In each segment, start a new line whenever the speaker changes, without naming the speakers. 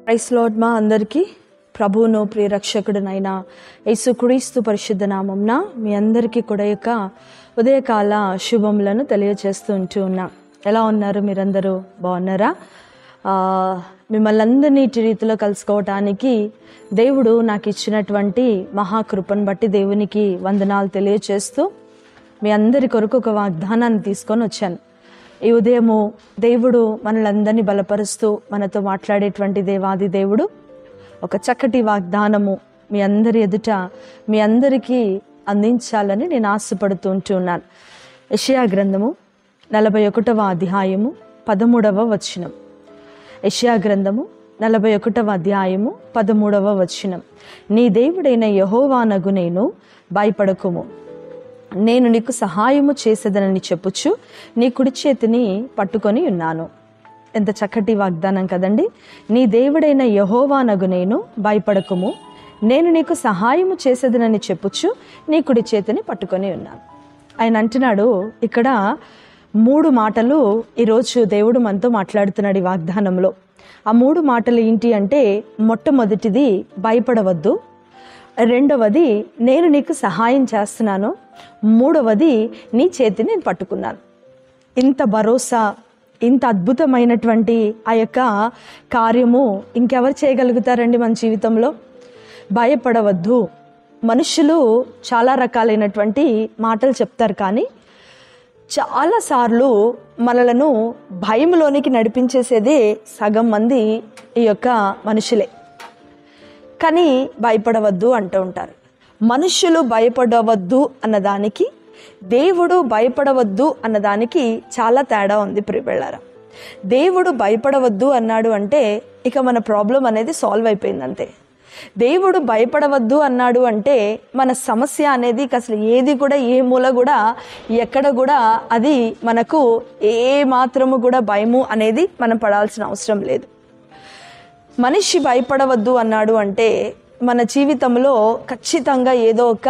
Price lord. మా అందరికీ ప్రభువును ప్రియరక్షకుడునైన యేసుక్రీస్తు పరిశుద్ధ నామమున మీ అందరికీ కూడా యొక్క ఉదయకాల శుభములను తెలియజేస్తూ ఉన్నా. ఎలా ఉన్నారు? మీరందరూ బాగున్నారా? మిమ్మల్ని అందరినీ ఇటు రీతిలో కలుసుకోవటానికి దేవుడు నాకు ఇచ్చినటువంటి మహాకృపను బట్టి దేవునికి వందనాలు తెలియజేస్తూ మీ అందరి కొరకు ఒక వాగ్దానాన్ని తీసుకొని వచ్చాను. ఈ ఉదయము దేవుడు మనలందరినీ బలపరుస్తూ మనతో మాట్లాడేటువంటి దేవాది దేవుడు ఒక చక్కటి వాగ్దానము మీ అందరి ఎదుట మీ అందరికీ అందించాలని నేను ఆశపడుతూ ఉంటున్నాను. యెషయా గ్రంథము 41వ అధ్యాయము 13వ వచనం. యెషయా గ్రంథము 41వ అధ్యాయము 13వ వచనం. నీ దేవుడైన యెహోవానగు నేను భయపడకుము, నేను నీకు సహాయము చేసేదనని చెప్పుచు నీ కుడి చేతిని పట్టుకొని ఉన్నాను. ఎంత చక్కటి వాగ్దానం కదండి. నీ దేవుడైన యెహోవానగు నేను భయపడకుము, నేను నీకు సహాయము చేసేదనని చెప్పుచు నీ కుడి చేతిని పట్టుకొని ఉన్నాను. ఆయన అంటున్నాడు ఇక్కడ 3 మాటలు ఈరోజు దేవుడు మనతో మాట్లాడుతున్నాడు ఈ వాగ్దానంలో. ఆ 3 మాటలు ఏంటి అంటే, మొట్టమొదటిది భయపడవద్దు, రెండవది నేను నీకు సహాయం చేస్తున్నాను, మూడవది నీ చేతిని నేను పట్టుకున్నాను. ఇంత భరోసా, ఇంత అద్భుతమైనటువంటి ఆ యొక్క కార్యము ఇంకెవరు చేయగలుగుతారండి మన జీవితంలో? భయపడవద్దు. మనుషులు చాలా రకాలైనటువంటి మాటలు చెప్తారు, కానీ చాలాసార్లు మనలను భయంలోనికి నడిపించేసేదే సగం మంది ఈ యొక్క మనుషులే. కానీ భయపడవద్దు అంటూ ఉంటారు. మనుషులు భయపడవద్దు అన్నదానికి, దేవుడు భయపడవద్దు అన్నదానికి చాలా తేడా ఉంది ప్రియబిళ్ళారా. దేవుడు భయపడవద్దు అన్నాడు అంటే ఇక మన ప్రాబ్లం అనేది సాల్వ్ అయిపోయింది అంతే. దేవుడు భయపడవద్దు అన్నాడు అంటే మన సమస్య అనేది అసలు ఏది కూడా, ఏ మూల కూడా, ఎక్కడ కూడా అది మనకు ఏ మాత్రము కూడా భయము అనేది మనం పడాల్సిన అవసరం లేదు. మనిషి భయపడవద్దు అన్నాడు అంటే మన జీవితంలో ఖచ్చితంగా ఏదో ఒక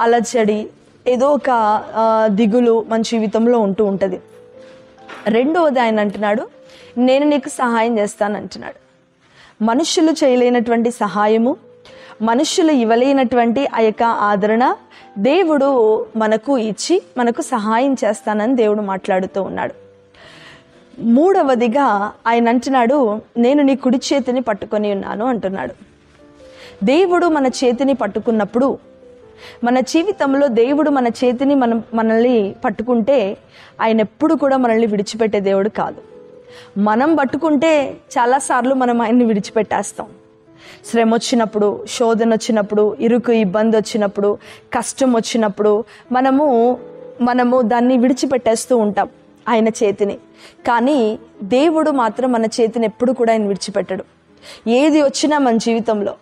అలజడి, ఏదో ఒక దిగులు మన జీవితంలో ఉంటూ ఉంటుంది. రెండవది ఆయన అంటున్నాడు, నేను నీకు సహాయం చేస్తానంటున్నాడు. మనుషులు చేయలేనటువంటి సహాయము, మనుషులు ఇవ్వలేనటువంటి ఆ యొక్క ఆదరణ దేవుడు మనకు ఇచ్చి మనకు సహాయం చేస్తానని దేవుడు మాట్లాడుతూ ఉన్నాడు. మూడవదిగా ఆయన అంటున్నాడు, నేను నీ కుడి చేతిని పట్టుకొని ఉన్నాను అంటున్నాడు. దేవుడు మన చేతిని పట్టుకున్నప్పుడు, మన జీవితంలో దేవుడు మన చేతిని మనల్ని పట్టుకుంటే ఆయన ఎప్పుడు కూడా మనల్ని విడిచిపెట్టే దేవుడు కాదు. మనం పట్టుకుంటే చాలాసార్లు మనం ఆయన్ని విడిచిపెట్టేస్తాం. శ్రమ వచ్చినప్పుడు, శోధన వచ్చినప్పుడు, ఇరుకు ఇబ్బంది వచ్చినప్పుడు, కష్టం వచ్చినప్పుడు మనము దాన్ని విడిచిపెట్టేస్తూ ఉంటాం ఆయన చేతిని. కానీ దేవుడు మాత్రం మన చేతిని ఎప్పుడు కూడా ఆయన విడిచిపెట్టడు. ఏది వచ్చినా మన జీవితంలో,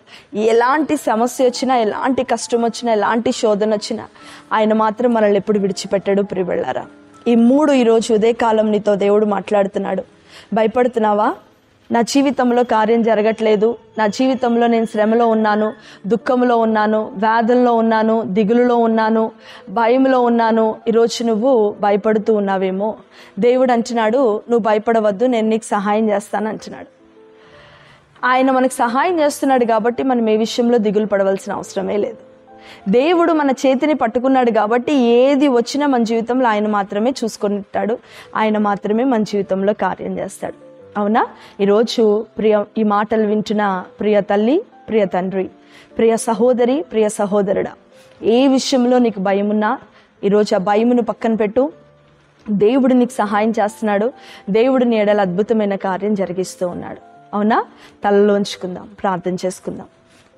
ఎలాంటి సమస్య వచ్చినా, ఎలాంటి కష్టం వచ్చినా, ఎలాంటి శోధన వచ్చినా ఆయన మాత్రం మనల్ని ఎప్పుడు విడిచిపెట్టడు ప్రియబిళ్ళారా. ఈ 3 ఈరోజు ఉదయకాలం నీతో దేవుడు మాట్లాడుతున్నాడు. భయపడుతున్నావా? నా జీవితంలో కార్యం జరగట్లేదు, నా జీవితంలో నేను శ్రమలో ఉన్నాను, దుఃఖంలో ఉన్నాను, వ్యాధుల్లో ఉన్నాను, దిగులులో ఉన్నాను, భయంలో ఉన్నాను. ఈరోజు నువ్వు భయపడుతూ ఉన్నావేమో. దేవుడు అంటున్నాడు, నువ్వు భయపడవద్దు, నేను నీకు సహాయం చేస్తాను అంటున్నాడు. ఆయన మనకు సహాయం చేస్తున్నాడు కాబట్టి మనం ఏ విషయంలో దిగులు పడవలసిన అవసరమే లేదు. దేవుడు మన చేతిని పట్టుకున్నాడు కాబట్టి ఏది వచ్చినా మన జీవితంలో ఆయన మాత్రమే చూసుకుంటాడు, ఆయన మాత్రమే మన జీవితంలో కార్యం చేస్తాడు. అవునా? ఈరోజు ఈ మాటలు వింటున్న ప్రియ తల్లి, ప్రియ తండ్రి, ప్రియ సహోదరి, ప్రియ సహోదరుడా, ఏ విషయంలో నీకు భయమున్నా ఈరోజు ఆ భయమును పక్కన పెట్టు. దేవుడు నీకు సహాయం చేస్తున్నాడు. దేవుడు నీ ఎడల అద్భుతమైన కార్యం జరిగిస్తూ ఉన్నాడు. అవునా? తలలోంచుకుందాం, ప్రార్థన చేసుకుందాం.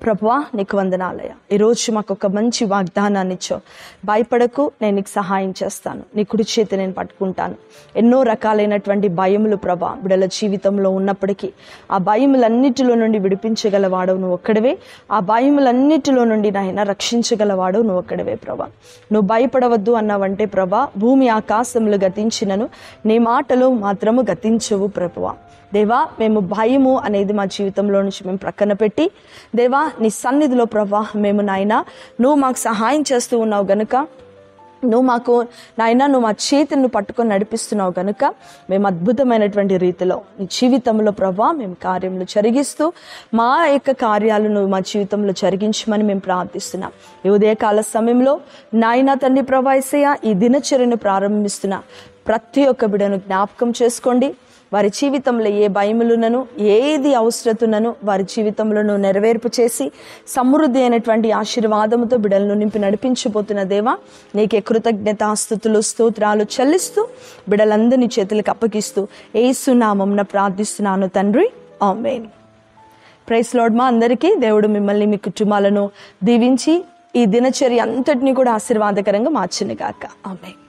ప్రభువా, నీకు వందనాలయ్యా. ఈరోజు మాకు ఒక మంచి వాగ్దానాన్ని ఇచ్చావు. భయపడకు, నేను నీకు సహాయం చేస్తాను, నీ కుడి చేతి నేను పట్టుకుంటాను. ఎన్నో రకాలైనటువంటి భయములు ప్రభా బిడ్డల జీవితంలో ఉన్నప్పటికీ ఆ భయములన్నిటిలో నుండి విడిపించగలవాడవు నువ్వు ఒక్కడివే. ఆ భయములన్నిటిలో నుండి నాయన రక్షించగలవాడవు నువ్వు ఒక్కడివే ప్రభా. నువ్వు భయపడవద్దు అన్నావంటే ప్రభా, భూమి ఆకాశములు గతించినను నీ మాటలు మాత్రము గతించవు ప్రభువా. దేవా, మేము భయము అనేది మా జీవితంలో నుంచి మేము ప్రక్కన పెట్టి, దేవా నీ సన్నిధిలో ప్రభా మేము నాయన నువ్వు మాకు సహాయం చేస్తూ ఉన్నావు గనుక నువ్వు మాకు నాయన నువ్వు మా చేతిని పట్టుకొని నడిపిస్తున్నావు కనుక మేము అద్భుతమైనటువంటి రీతిలో నీ జీవితంలో ప్రభా మేము కార్యములు జరిగిస్తూ మా యొక్క కార్యాలను మా జీవితంలో జరిగించమని మేము ప్రార్థిస్తున్నాం. ఈ ఉదయకాల సమయంలో నాయన తండ్రి ప్రభా యేసయ్య ఈ దినచర్యను ప్రారంభిస్తున్నా ప్రతి ఒక్క బిడ్డను జ్ఞాపకం చేసుకోండి. వారి జీవితంలో ఏ భయములున్నను ఏది అవసరతున్నను వారి జీవితంలో నెరవేర్పు చేసి సమృద్ధి అయినటువంటి ఆశీర్వాదముతో బిడ్డలను నింపి నడిపించబోతున్న దేవా నీకే కృతజ్ఞతాస్తుతులు స్తోత్రాలు చెల్లిస్తూ బిడ్డలందరినీ చేతులకు అప్పగిస్తూ యేసు నామమున ప్రార్థిస్తున్నాను తండ్రి, ఆమేన్. Praise lord. మా అందరికీ దేవుడు మిమ్మల్ని మీ కుటుంబాలను దీవించి ఈ దినచర్య అంతటినీ కూడా ఆశీర్వాదకరంగా మార్చును గాక. ఆమేన్.